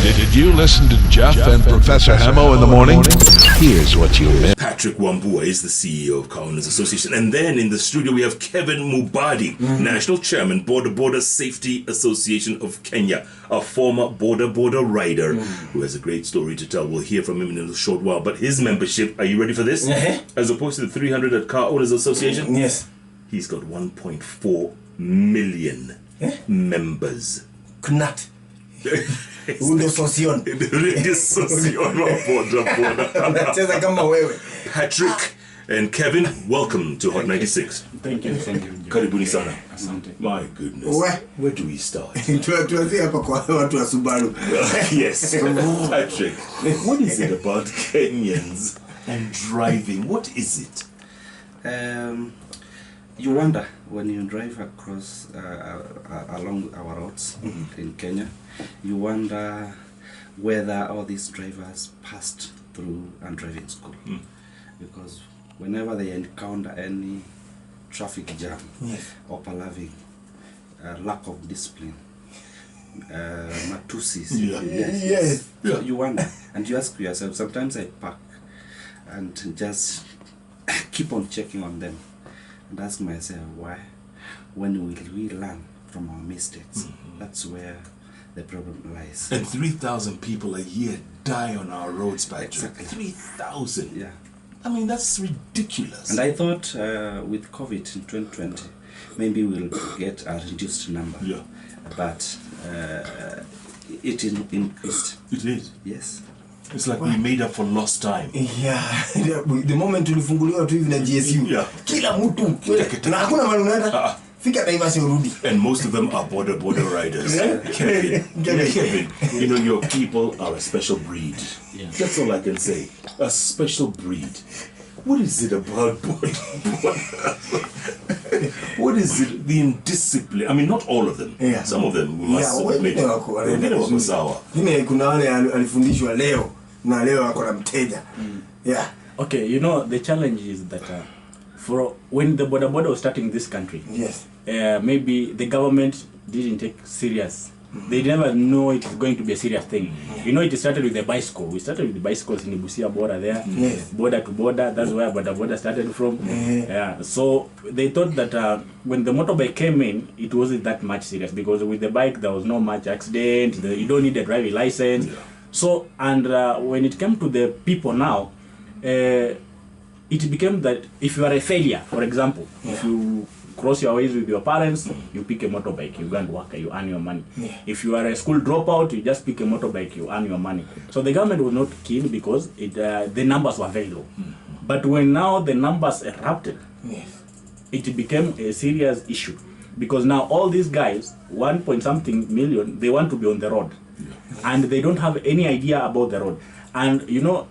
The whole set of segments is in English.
Did you listen to Jeff and Professor Hamo in the morning? Here's what you missed. Patrick Wambua is the CEO of Car Owners Association. And then in the studio we have Kevin Mubadi, National Chairman, Boda Boda Safety Association of Kenya, a former Boda Boda rider who has a great story to tell. We'll hear from him in a short while. But his membership, are you ready for this? As opposed to the 300 at Car Owners Association? Yes. He's got 1.4 million members. Knut. Undo sosion. Nacheza kama wewe. Patrick and Kevin, welcome to Hot 96. Thank you. Karibuni sana. Asante. My goodness. Where do we start? Tuanzie hapa kwa watu wa Subaru. Yes. Patrick, what is it about Kenyans and driving? What is it? You wonder when you drive across along our roads in Kenya, you wonder whether all these drivers passed through and driving school. Because whenever they encounter any traffic jam or palaving, lack of discipline, matusis, so you wonder and you ask yourself. Sometimes I park and just keep on checking on them and ask myself, why? When will we learn from our mistakes? That's where the problem lies. And 3,000 people a year die on our roads, Patrick. Exactly. 3,000. Yeah. I mean, that's ridiculous. And I thought with COVID in 2020, maybe we'll get a reduced number. Yeah. But it increased. It is. Yes. It's like we made up for lost time. Yeah. The moment tulifunguliwa tu hivi na GSU. Kila mtu. Na hakuna mahali unaenda. Fika Naivasha urudi. And most of them are Boda Boda riders. Kevin, you know, your people are a special breed. Yeah. That's all I can say. A special breed. What is it about Boda Boda? What is it? The indiscipline. I mean, not all of them. Yeah. Some of them we must admit. Wengine wako sawa. Kuna wale alifundishwa leo na leo wako na mteja. Yeah. Okay, you know, the challenge is that for when the Boda Boda was starting in this country, maybe the government didn't take serious. They never know it is going to be a serious thing. You know, it started with the bicycle. We started with the bicycles in Busia border there, border to border. That's where Boda Boda started from. Yeah. So they thought that when the motorbike came in, it wasn't that much serious because with the bike there was no much accident. You don't need a driving license. So and when it came to the people now, it became that if you are a failure, for example, if you cross your ways with your parents, you pick a motorbike, you go and work, you earn your money. If you are a school dropout, you just pick a motorbike, you earn your money. So the government was not keen because the numbers were very low. But when now the numbers erupted, it became a serious issue. Because now all these guys, 1.something million, they want to be on the road. And they don't have any idea about the road. And you know,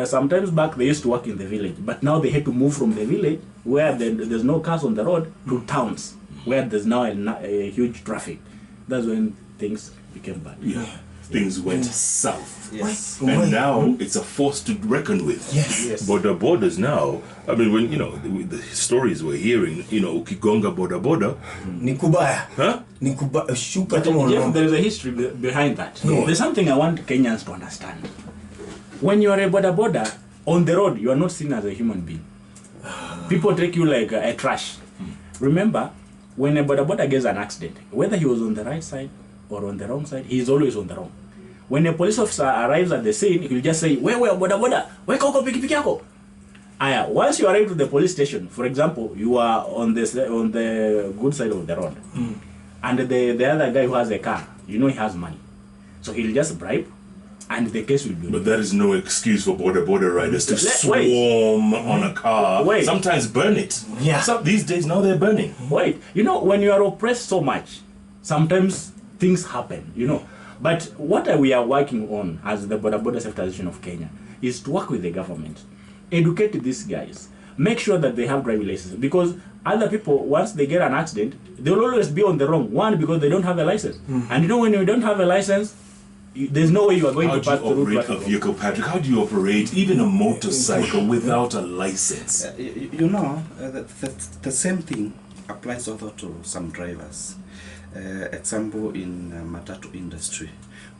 sometimes back they used to work in the village, but now they had to move from the village where there's no cars on the road to towns where there's now a huge traffic. That's when things became bad. Things went south. Yes. And now it's a force to reckon with. Yes. Boda Bodas now, I mean, when, you know, the stories we're hearing, you know, Ukigonga Boda Boda. Nikubaya. Huh? Nikubaya. But Jeff, there is a history behind that. There's something I want Kenyans to understand. When you are a Boda Boda, on the road, you are not seen as a human being. People take you like a trash. Remember, when a Boda Boda gets an accident, whether he was on the right side or on the wrong side, he is always on the wrong. When a police officer arrives at the scene, he will just say, where Boda Boda? Where koko piki piki yako? Once you arrive to the police station, for example, you are on the good side of the road. And the other guy who has a car, you know he has money. So he'll just bribe. And the case will be. But that is no excuse for Boda Boda riders to swarm on a car. Sometimes burn it. Yeah. So these days now they're burning. You know, when you are oppressed so much, sometimes things happen, you know. But what we are working on as the Boda Boda Safety Association of Kenya is to work with the government, educate these guys, make sure that they have driving licenses. Because other people, once they get an accident, they will always be on the wrong one because they don't have a license. And you know, when you don't have a license, there's no way you are going to pass through. How do you operate a vehicle, Patrick? How do you operate even a motorcycle without a license? You know, the same thing applies also to some drivers. Example in matatu industry,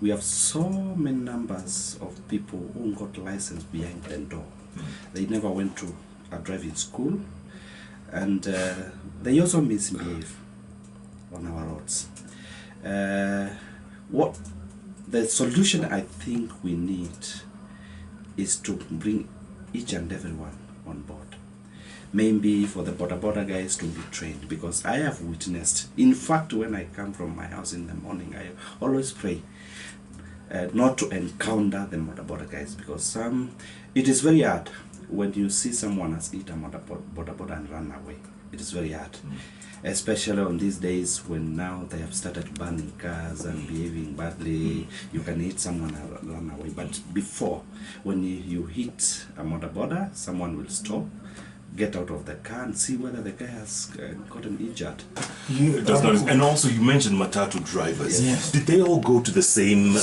we have so many numbers of people who got license behind the door. They never went to a driving school, and they also misbehave on our roads. What the solution I think we need is to bring each and everyone on board. Maybe for the Boda Boda guys to be trained, because I have witnessed, in fact, when I come from my house in the morning, I always pray not to encounter the Boda Boda guys, because it is very hard when you see someone has eaten a Boda Boda and run away. It is very hard, especially on these days when now they have started burning cars and behaving badly. You can hit someone and run away, but before, when you hit a Boda Boda, someone will stop, get out of the car and see whether the guy has gotten injured. And also you mentioned matatu drivers. Yes. Did they all go to the same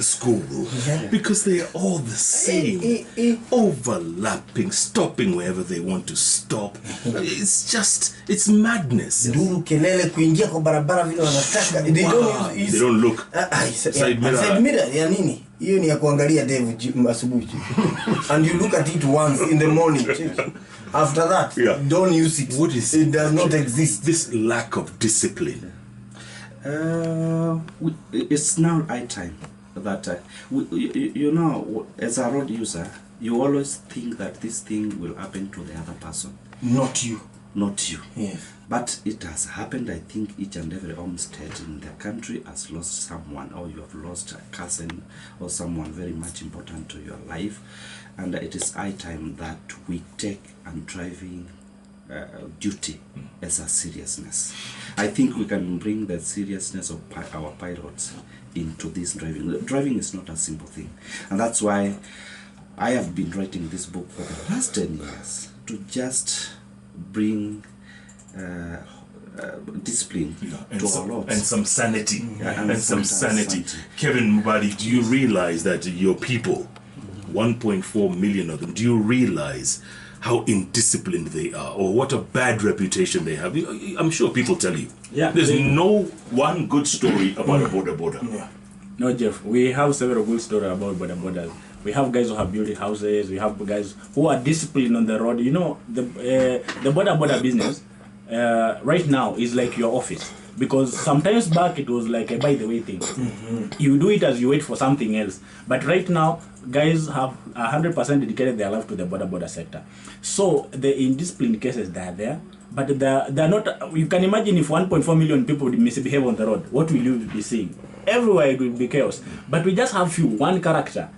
school? Yeah. Because they are all the same, overlapping, stopping wherever they want to stop. It's madness. Nduru kelele kuingia kwa barabara vile wanataka. They don't look. Side mirror ya nini? Hiyo ni ya kuangalia Dave asubuhi. And you look at it once in the morning. After that, don't use it. What is it? Does not exist. This lack of discipline. It's now high time that you know, as a road user, you always think that this thing will happen to the other person. Not you. Not you. Yes. But it has happened. I think each and every homestead in the country has lost someone, or you have lost a cousin or someone very much important to your life. And it is high time that we take and driving duty as a seriousness. I think we can bring the seriousness of our pilots into this driving. Driving is not a simple thing. And that's why I have been writing this book for the last 10 years, to just bring discipline to our roads. And some sanity. And some sanity. Kevin Mubadi, do you realize that your people, 1.4 million of them, do you realize how indisciplined they are, or what a bad reputation they have? I'm sure people tell you. Yeah, there's no one good story about a Boda Boda. Yeah. No, Jeff, we have several good stories about Boda Bodas. We have guys who have built houses. We have guys who are disciplined on the road. You know, the Boda Boda business right now is like your office. Because sometimes back it was like a by the way thing. You do it as you wait for something else. But right now, guys have 100% dedicated their life to the Boda Boda sector. So the indisciplined cases, they are there. But they're not. You can imagine if 1.4 million people misbehave on the road, what will you be seeing? Everywhere it will be chaos. But we just have one character.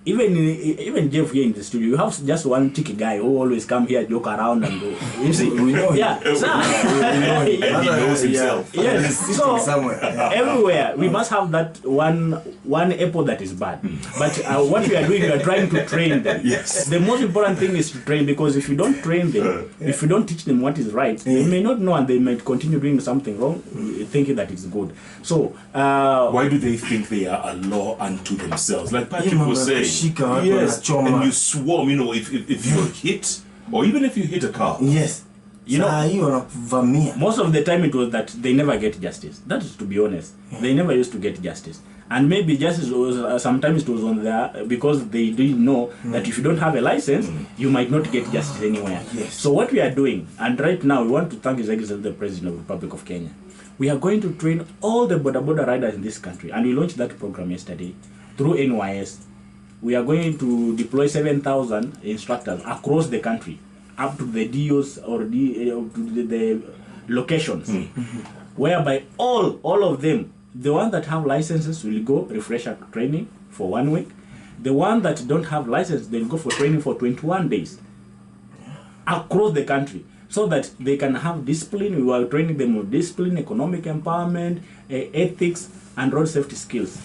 Even Jeff here in the studio, you have just one cheeky guy who always come here, joke around and go. You see, we know him. And he knows himself. Yes. So everywhere we must have that one apple that is bad. But what we are doing, we are trying to train them. Yes. The most important thing is to train, because if you don't train them, if you don't teach them what is right, they may not know and they might continue doing something wrong, thinking that it's good. So why do they think they are a law unto themselves? Like Patrick was saying. Yes, and you swarm, you know, if you're hit, or even if you hit a car. Yes. You know, most of the time it was that they never get justice. That is to be honest. They never used to get justice. And maybe justice was, sometimes it was on there because they didn't know that if you don't have a license, you might not get justice anywhere. Yes. So what we are doing, and right now we want to thank His Excellency the President of the Republic of Kenya. We are going to train all the Boda Boda riders in this country, and we launched that program yesterday through NYS. We are going to deploy 7,000 instructors across the country, up to the DOs or the locations, whereby all of them, the ones that have licenses will go refresher training for 1 week. The ones that don't have license, they'll go for training for 21 days across the country, so that they can have discipline. We are training them with discipline, economic empowerment, ethics, and road safety skills.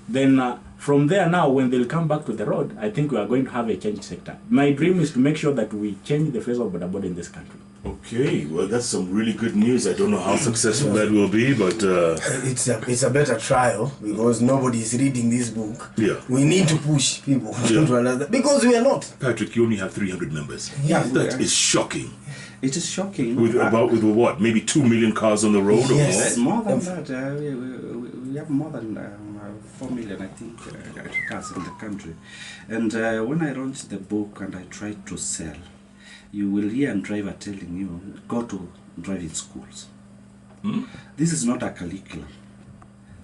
Then from there now, when they'll come back to the road, I think we are going to have a changed sector. My dream is to make sure that we change the face of Boda Boda in this country. Okay, well, that's some really good news. I don't know how successful that will be, but it's a better trial, because nobody is reading this book. Yeah, we need to push people to another, because we are not. Patrick, you only have 300 members. Yeah, that is shocking. It is shocking. With what? Maybe 2 million cars on the road, yes. or more than that. We have more than 4 million, I think, cars in the country. And when I launched the book and I tried to sell, you will hear a driver telling you, go to driving schools. This is not a curriculum.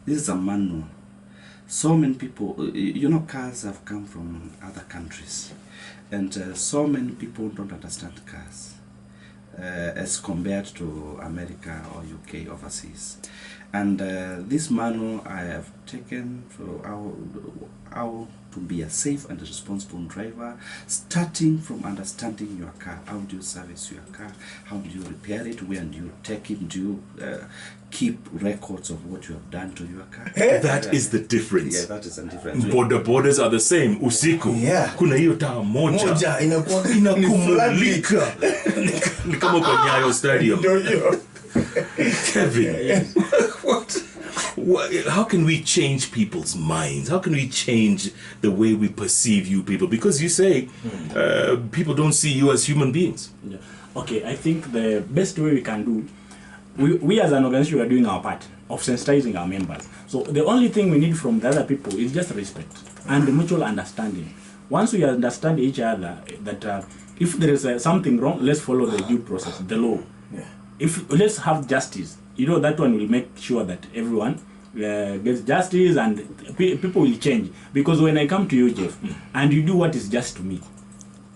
This is a manual. So many people, cars have come from other countries. And so many people don't understand cars as compared to America or UK overseas. And this manual I have taken for how to be a safe and responsible driver, starting from understanding your car. How do you service your car? How do you repair it? Where do you take it? Do you keep records of what you have done to your car? That is the difference. Yeah, that is the difference. Boda bodas are the same. Usiku. Yeah. Kuna hiyo taa moja. Moja inakuwa Inakumulika. Ni kama kwa Nyayo Stadium. Kevin, how can we change people's minds? How can we change the way we perceive you people? Because you say people don't see you as human beings. Yeah. Okay, I think the best way we can do, we as an organization are doing our part of sensitizing our members. So the only thing we need from the other people is just respect and mutual understanding. Once we understand each other, that if there is something wrong, let's follow the due process, the law. Yeah. If let's have justice, that one will make sure that everyone gets justice and people will change. Because when I come to you, Jeff, and you do what is just to me,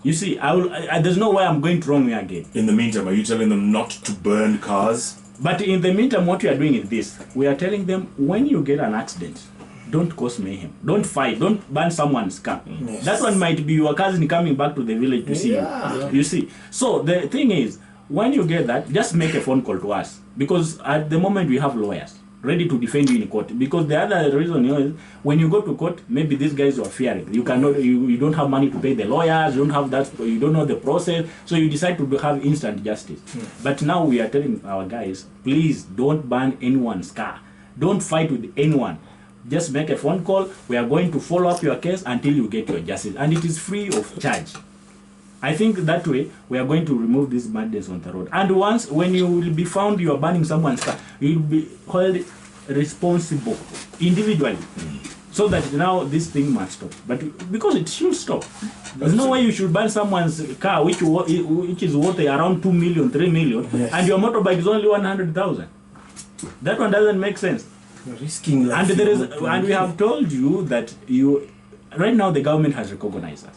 you see, there's no way I'm going to wrong you again. In the meantime, are you telling them not to burn cars? But in the meantime, what we are doing is this: we are telling them, when you get an accident, don't cause mayhem, don't fight, don't burn someone's car. Yes. That one might be your cousin coming back to the village to see you. You see, so the thing is, when you get that, just make a phone call to us, because at the moment we have lawyers ready to defend you in court. Because the other reason is, when you go to court, maybe these guys are fearing. You cannot, you don't have money to pay the lawyers, you don't have that, you don't know the process, so you decide to have instant justice. But now we are telling our guys, please don't burn anyone's car, don't fight with anyone. Just make a phone call. We are going to follow up your case until you get your justice, and it is free of charge. I think that way we are going to remove these madness on the road. And once, when you will be found you are burning someone's car, you will be held responsible individually. So that now this thing must stop. But because it should stop. There's no way you should burn someone's car which is worth around 2 million, 3 million, yes, and your motorbike is only 100,000. That one doesn't make sense. You're risking life. And we have told you that right now the government has recognized us.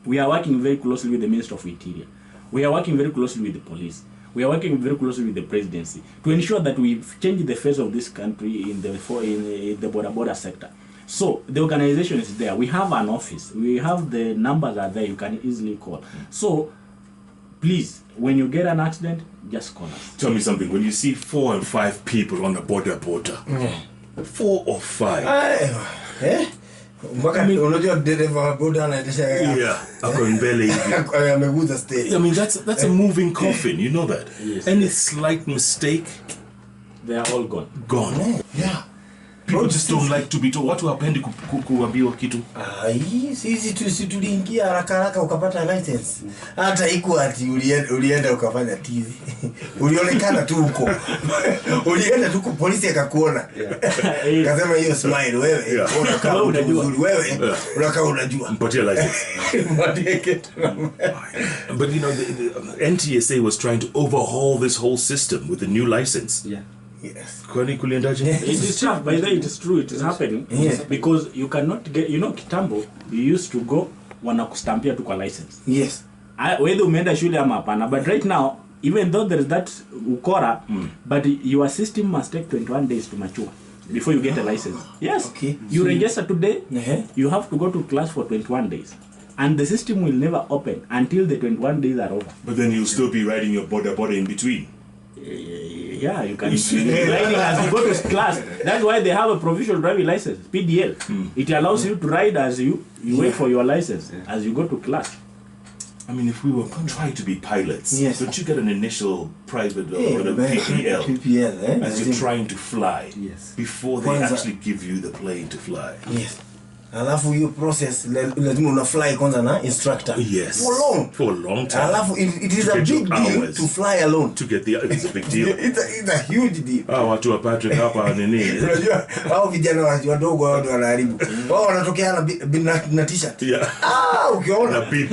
We are working very closely with the Minister of Interior. We are working very closely with the police. We are working very closely with the presidency to ensure that we've changed the face of this country in the Boda Boda sector. So the organization is there. We have an office. We have the numbers are there. You can easily call. So please, when you get an accident, just call us. Tell me something. When you see 4 and 5 people on the Boda Boda, 4 or 5. Unajua dereva wa boda anaendesha ako mbele hivi. Ameguza stage. I mean, that's a moving coffin, you know that. Yes. Any slight mistake, they are all gone. Gone. Yeah. People just don't like to be told. Watu hawapendi kuambiwa kitu. Sisi tuliingia haraka ukapata license. Hata iko ati ulienda ukafanya tizi. Ulionekana tu huko. Ulienda tu polisi akakuona. Kasema hiyo smile wewe. Unakaa unajua. Wewe unakaa unajua. Mpatie license. But you know, the NTSA was trying to overhaul this whole system with the new license. Yeah. Yes. It is tough, by the way, it is true, it is happening. Yes. Because you cannot get, kitambo, you used to go, wanakustampia tu kwa license. Yes. Whether umeenda shule ama hapana, but right now, even though there is that ukora, but your system must take 21 days to mature before you get a license. Yes. Okay. You register today, you have to go to class for 21 days. And the system will never open until the 21 days are over. But then you'll still be riding your Boda Boda in between. Yeah, you can riding as you go to class. That's why they have a provisional driving license, PDL. It allows you to ride as you wait for your license as you go to class. I mean, if we were trying to be pilots, don't you get an initial private or a PPL as you're trying to fly Yes. before they actually give you the plane to fly? Yes. alafu hiyo process lazima una fly kwanza na instructor Yes. for a long time. Alafu it is To a get big your deal hours. to fly alone. To get it's a big deal. It's a huge deal. Watu wa Patrick hapa nini? Unajua hao vijana wadogo wao ndio wanaharibu. Wao wanatokea na t-shirt. Yeah. Ukiona Na bib.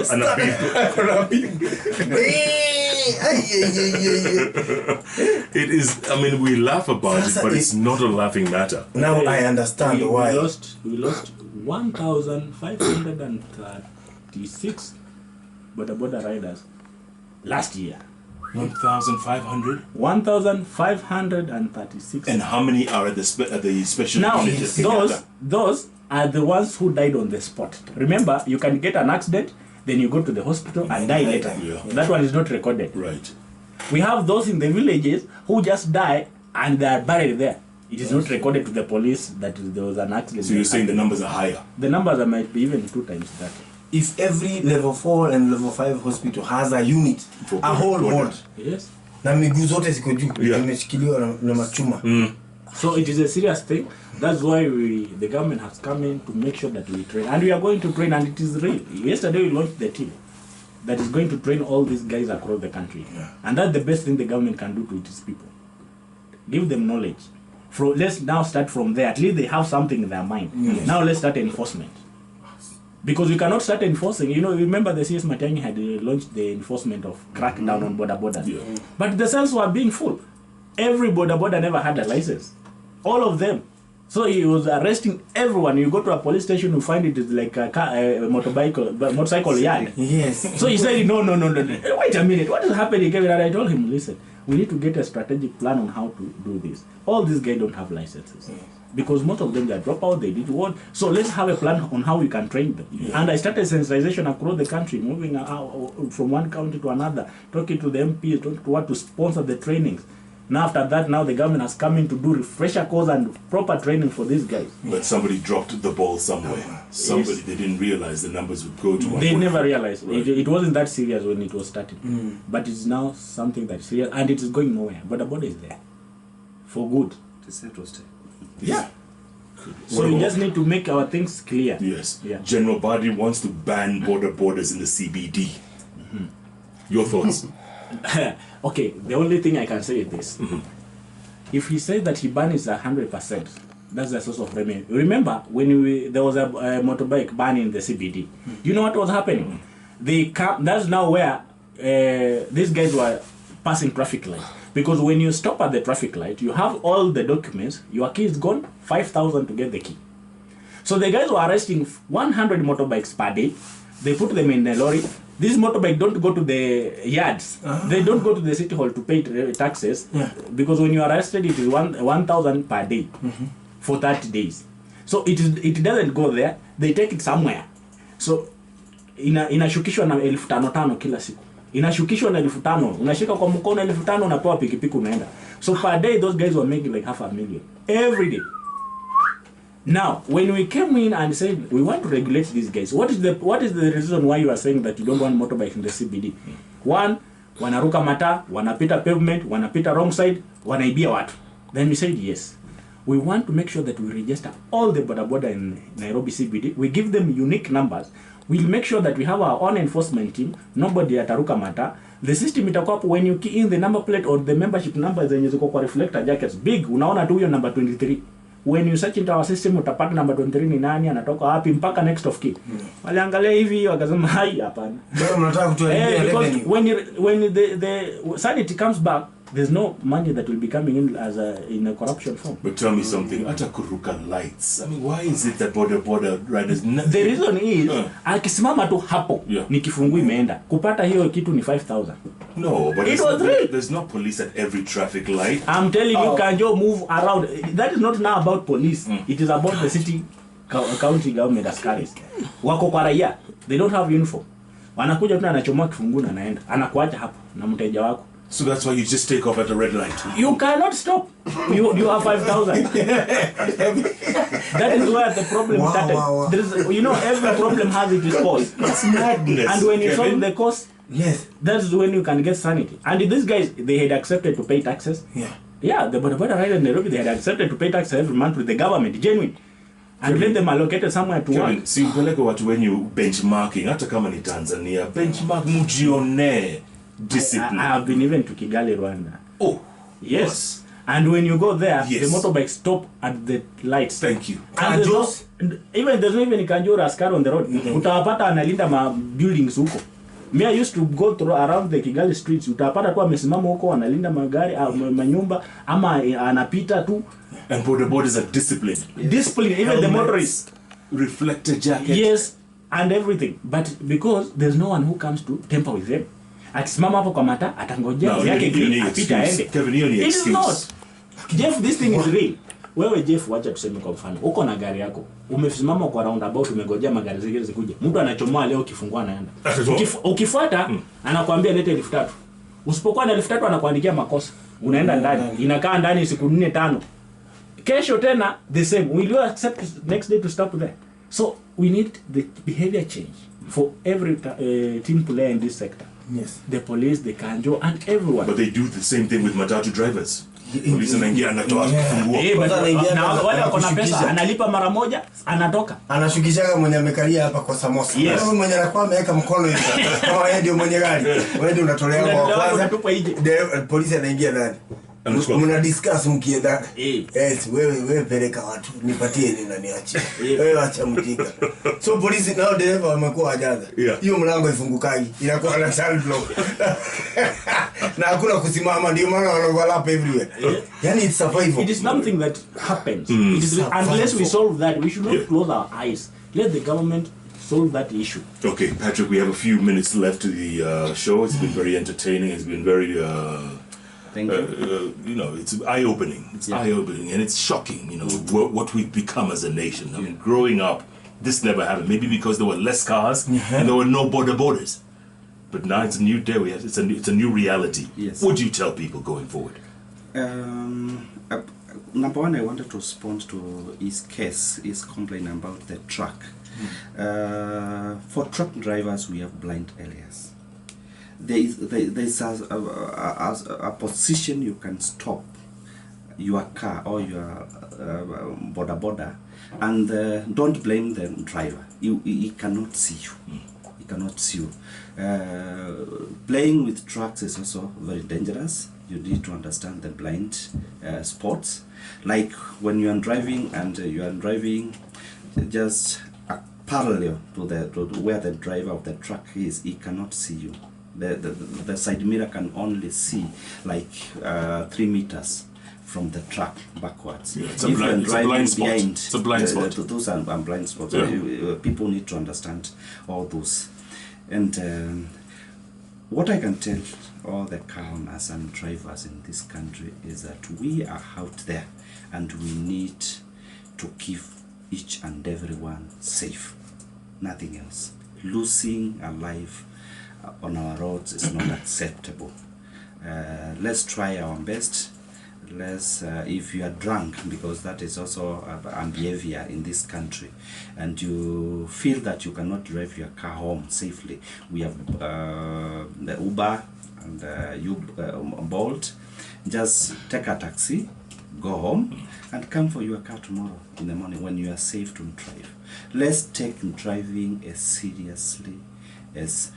It is, I mean, we laugh about it, but it's not a laughing matter. Now I understand why. We lost 1,536 Boda Boda riders last year. 1,500? 1,536. And how many are at the special Now, unit? those are the ones who died on the spot. Remember, you can get an accident, then you go to the hospital and die later. Yeah. That one is not recorded. Right. We have those in the villages who just die and they are buried there. It is not recorded to the police that there was an accident. So you're saying the numbers are higher? The numbers might be even 2 times that. If every level 4 and level 5 hospital has a unit, a whole ward, yes, na miguu zote ziko juu, Yeah. imeshikiliwa na machuma. So it is a serious thing. That's why the government has come in to make sure that we train. And we are going to train, and it is real. Yesterday we launched the team that is going to train all these guys across the country. Yeah. And that's the best thing the government can do to its people. Give them knowledge. Let's now start from there. At least they have something in their mind. Yes. Now let's start enforcement. Because we cannot start enforcing. You know, remember the CS Matiang'i had launched the enforcement of crackdown on Boda Boda. Yeah. But the cells were being full. Every Boda Boda never had a license. All of them. So he was arresting everyone. You go to a police station, you find it is like a motorcycle yard. Yes. So he said, no. Wait a minute. What is happening? And I told him, listen, we need to get a strategic plan on how to do this. All these guys don't have licenses. Because most of them, they are dropout, they did what. So let's have a plan on how we can train them. Yeah. And I started sensitization across the country, moving from one county to another, talking to the MPs, talking to what to sponsor the trainings. Now after that, now the government has come in to do refresher course and proper training for these guys. But somebody dropped the ball somewhere. Somebody, they didn't realize the numbers would go to 1. They never realized. Right. It wasn't that serious when it was started. But it's now something that's serious, and it is going nowhere. But the border is there. For good. Yeah. So we just need to make our things clear. Yes. Yeah. General Badi wants to ban border borders in the CBD. Your thoughts? Okay, the only thing I can say is this. If he says that he bans 100%, that's the source of revenue. Remember, when there was a motorbike ban in the CBD, you know what was happening? That's now where these guys were passing traffic lights. Because when you stop at the traffic light, you have all the documents, your key is gone, 5,000 to get the key. So the guys were arresting 100 motorbikes per day. They put them in a lorry. These motorbikes don't go to the yards. They don't go to the city hall to pay taxes. Yeah. Because when you are arrested, it is 1,000 per day for 30 days. So it doesn't go there. They take it somewhere. So inashukishwa na 5,500 kila siku. Inashukishwa na 5,000. Unashika kwa mkono 5,000, unapewa pikipiki unaenda. So per day those guys were making like 500,000 every day. Now, when we came in and said we want to regulate these guys, what is the reason why you are saying that you don't want motorbikes in the CBD? One, wanaruka mata, wanapita pavement, wanapita wrong side, wanaibia watu. Then we said yes. We want to make sure that we register all the Boda Boda in Nairobi CBD. We give them unique numbers. We'll make sure that we have our own enforcement team. Nobody ataruka mata. The system itakuwa hapo when you key in the number plate or the membership number zenye ziko kwa reflector jackets big, unaona tu hiyo number 23. When you search into our system utapata number 23 ni nani, anatoka wapi mpaka next of kin. Waliangalia hivi wakasema hai hapana. Ndio mnataka kutuharibia revenue. When the sanity comes back, there's no money that will be coming in as in a corruption form. But tell me something, ata kuruka lights. I mean, why is it that border riders? The reason is akisimama tu hapo ni kifungu imeenda. Kupata hiyo kitu ni 5,000. No, but real. There's no police at every traffic light. I'm telling you, Kanjo move around. That is not now about police. It is about the city county government askaris. Wako kwa raia. They don't have uniform. Wanakuja tu anachomoa kifungu na anaenda. Anakuacha hapo na mteja wako. So that's why you just take off at a red light. You cannot stop. You have 5,000. That is where the problem started. Wow. There is, every problem has its cause. It's madness. And when you solve the cause, Yes. that's when you can get sanity. And these guys, they had accepted to pay taxes. Yeah. Yeah, the Boda Boda rider in Nairobi, they had accepted to pay taxes every month with the government, genuine. and let them allocate somewhere to work. Kevin, si upeleke watu wenye benchmarking hata kama ni Tanzania, benchmark mujione discipline. I have been even to Kigali, Rwanda. Oh, yes. And when you go there, yes, the motorbikes stop at the lights. Thank you. And there's not even Kanjura askari on the road. Utawapata analinda ma buildings huko. Me, I used to go through around the Kigali streets. Utapata tu amesimama huko analinda magari, manyumba, ama anapita tu. And Boda Bodas are disciplined. Discipline, even helmets, the motorists. Reflector jacket. Yes, and everything. But because there's no one who comes to temper with them. Akisimama hapo kwa mata, atangojea yake apita aende. Kevin, hiyo ni excuse. It is not. Jeff, this thing is real. Wewe Jeff, wacha tuseme kwa mfano. Uko na gari yako. Umesimama kwa roundabout, umengojea magari zingine zikuje. Mtu anachomoa leo kifungua anaenda. Ukifuata anakuambia lete 3000. Usipokuwa na 3000 anakuandikia makosa. Unaenda ndani. Inakaa ndani siku 4-5. Kesho tena the same. Will you accept next day to stop there? So we need the behavior change for every team player in this sector. Yes. The police, the kanjo, and everyone. But they do the same thing with matatu drivers. Police anaingia anatoa kifunguo. Na wale wako na pesa analipa mara moja anatoka. Anashukishaga mwenye amekalia hapa kwa samosa. Yes. Kama mwenye anakuwa ameweka mkono hivi. Kama yeye ndio mwenye gari. Wewe ndio unatolea kwa kwanza. Polisi anaingia ndani. Mna discuss mkienda. Yes, wewe peleka watu. Nipatie nini na niache. Wewe acha mjinga. So polisi nao dereva wamekuwa wajaza. Hiyo mlango ifungukagi. Inakuwa na child lock. Na hakuna kusimama ndio maana wanaoverlap everywhere. Yani it's survival. It is something that happens. It is unless we solve that, we should not close our eyes. Let the government solve that issue. Okay, Patrick, we have a few minutes left to the show. It's been very entertaining. It's been very Thank you. you know, it's eye-opening. It's eye-opening, and it's shocking. You know what we've become as a nation. I mean, growing up, this never happened. Maybe because there were less cars and there were no borders. But now it's a new day. It's a new reality. Yes. What do you tell people going forward? Number one, I wanted to respond to his case, his complaint about the truck. For truck drivers, we have blind areas. There's a position you can stop your car or your Boda Boda, and don't blame the driver. He cannot see you. He cannot see you. Playing with trucks is also very dangerous. You need to understand the blind spots. Like when you are driving and you are driving just parallel to where the driver of the truck is, he cannot see you. The side mirror can only see like 3 meters from the truck backwards. Yeah, it's a blind spot. It's a blind spot. Those are blind spots. Yeah. People need to understand all those. And what I can tell all the car owners and drivers in this country is that we are out there and we need to keep each and everyone safe. Nothing else. Losing a life on our roads is not acceptable. Let's try our best. Let's if you are drunk, because that is also a behavior in this country, and you feel that you cannot drive your car home safely, we have the Uber and Bolt. Just take a taxi, go home, and come for your car tomorrow in the morning when you are safe to drive. Let's take driving as seriously as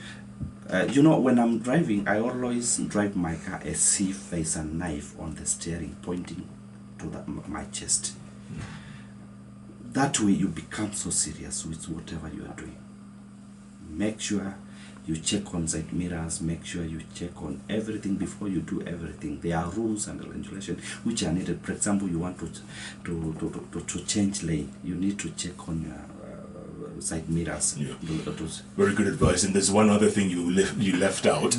you know, when I'm driving, I always drive my car as if there's a knife on the steering pointing to my chest. That way you become so serious with whatever you are doing. Make sure you check on side mirrors, make sure you check on everything before you do everything. There are rules and regulations which are needed. For example, you want to change lane, you need to check on your side mirrors. Yeah. Very good advice. And there's one other thing you left out.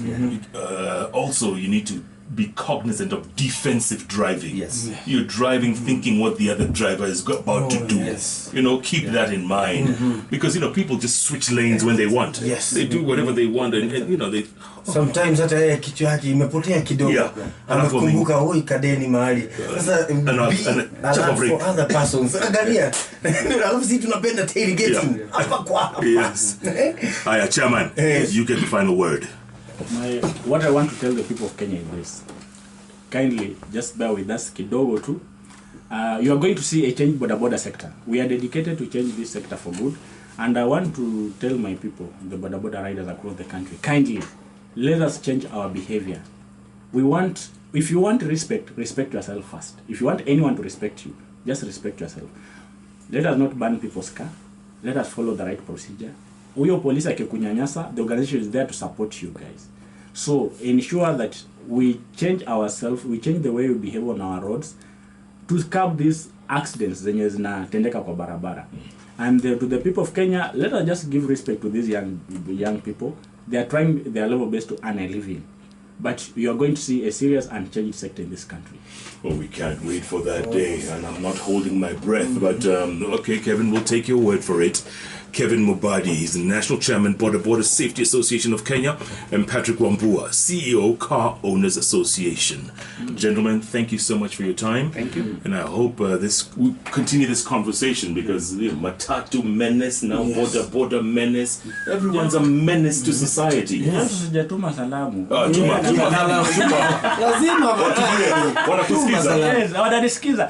Also, you need to be cognizant of defensive driving. Yes. You're driving thinking what the other driver is about to do. Yes. You know, keep that in mind. Because, you know, people just switch lanes when they want. Yes. They do whatever they want, and you know, they... Sometimes hata yeye kichwa yake imepotea kidogo. Anakumbuka hoi kadeni mahali. Sasa for other persons. Angalia. Alafu sisi tunapenda tailgating. Hapa kwa hapa. Yes. Aya, Chairman, you get the final word. What I want to tell the people of Kenya is this. Kindly just bear with us kidogo tu. you are going to see a change Boda Boda sector. We are dedicated to change this sector for good. And I want to tell my people, the Boda Boda riders across the country, kindly, let us change our behavior. If you want respect, respect yourself first. If you want anyone to respect you, just respect yourself. Let us not ban people's car. Let us follow the right procedure. Uyo police akikunyanyasa, the organization is there to support you guys. So ensure that we change ourselves, we change the way we behave on our roads to curb these accidents zenye zinatendeka kwa barabara. And to the people of Kenya, let us just give respect to these young people. They are trying their level best to earn a living. But you are going to see a serious and changed sector in this country. Well, we can't wait for that day, and I'm not holding my breath. But okay, Kevin, we'll take your word for it. Kevin Mubadi, he's the National Chairman, Boda Boda Safety Association of Kenya, and Patrick Wambua, CEO, Car Owners Association. Gentlemen, thank you so much for your time. Thank you. And I hope we continue this conversation because Matatu menace, now Boda Boda menace. Everyone's a menace to society. Yes. Tuma salamu. Lazima Wanatusikiza. Yes, wananisikiza.